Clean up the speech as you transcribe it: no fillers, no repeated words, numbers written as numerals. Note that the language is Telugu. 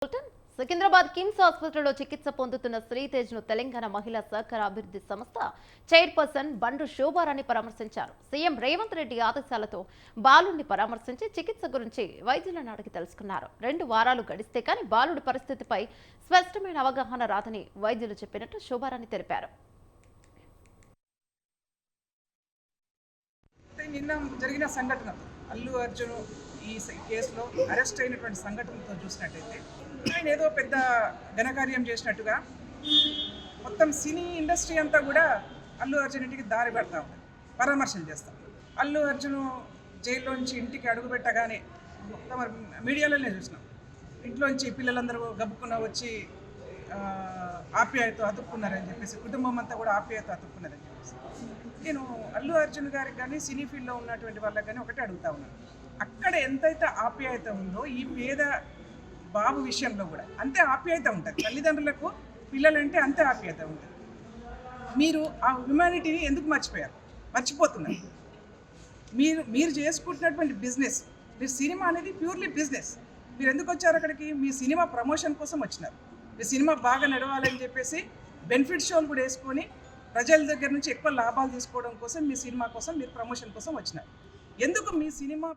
సికింద్రాబాద్ కిమ్స్ ఆసుపత్రిలో చికిత్స పొందుతున్న శ్రీతేజ్ను తెలంగాణ మహిళా సహకార అభివృద్ధి సంస్థ చైర్పర్సన్ బండ్రు శోభారాణి పరామర్శించారు. సీఎం రేవంత్ రెడ్డి ఆదేశాలతో బాలుడిని పరామర్శించి చికిత్స గురించి వైద్యులను అడిగి తెలుసుకున్నారు. 2 వారాలు గడిస్తే కానీ బాలుడి పరిస్థితిపై స్పష్టమైన అవగాహన రాదని వైద్యులు చెప్పినట్టు శోభారాణి తెలిపారు. నిన్న జరిగిన సంఘటన అల్లు అర్జున్ ఈ కేసులో అరెస్ట్ అయినటువంటి సంఘటనతో చూసినట్టయితే ఆయన ఏదో పెద్ద ఘనకార్యం చేసినట్టుగా మొత్తం సినీ ఇండస్ట్రీ అంతా కూడా అల్లు అర్జున్ ఇంటికి దారి పెడతా ఉంది, పరామర్శలు చేస్తాం. అల్లు అర్జున్ జైల్లోంచి ఇంటికి అడుగుపెట్టగానే మొత్తం మీడియాలోనే చూసినాం, ఇంట్లోంచి పిల్లలందరూ గబుక్కున వచ్చి ఆప్యాయత అతుక్కున్నారని చెప్పేసి, కుటుంబం అంతా కూడా ఆప్యాయత అతుక్కున్నారని చెప్పేసి. నేను అల్లు అర్జున్ గారికి కానీ సినీ ఫీల్డ్లో ఉన్నటువంటి వాళ్ళకి కానీ ఒకటే అడుగుతా ఉన్నాను, అక్కడ ఎంతైతే ఆప్యాయత ఉందో ఈ పేద బాబు విషయంలో కూడా అంతే ఆప్యాయత ఉంటుంది. తల్లిదండ్రులకు పిల్లలంటే అంతే ఆప్యాయత ఉంటుంది. మీరు ఆ హ్యుమానిటీని ఎందుకు మర్చిపోతున్నారు? మీరు చేసుకుంటున్నటువంటి బిజినెస్, మీరు సినిమా అనేది ప్యూర్లీ బిజినెస్. మీరు ఎందుకు వచ్చారు అక్కడికి? మీ సినిమా ప్రమోషన్ కోసం వచ్చినారు. మీ సినిమా బాగా నడవాలని చెప్పేసి బెనిఫిట్ షోలు కూడా వేసుకొని ప్రజల దగ్గర నుంచి ఎక్కువ లాభాలు తీసుకోవడం కోసం, మీ సినిమా కోసం, మీరు ప్రమోషన్ కోసం వచ్చినారు. ఎందుకు మీ సినిమా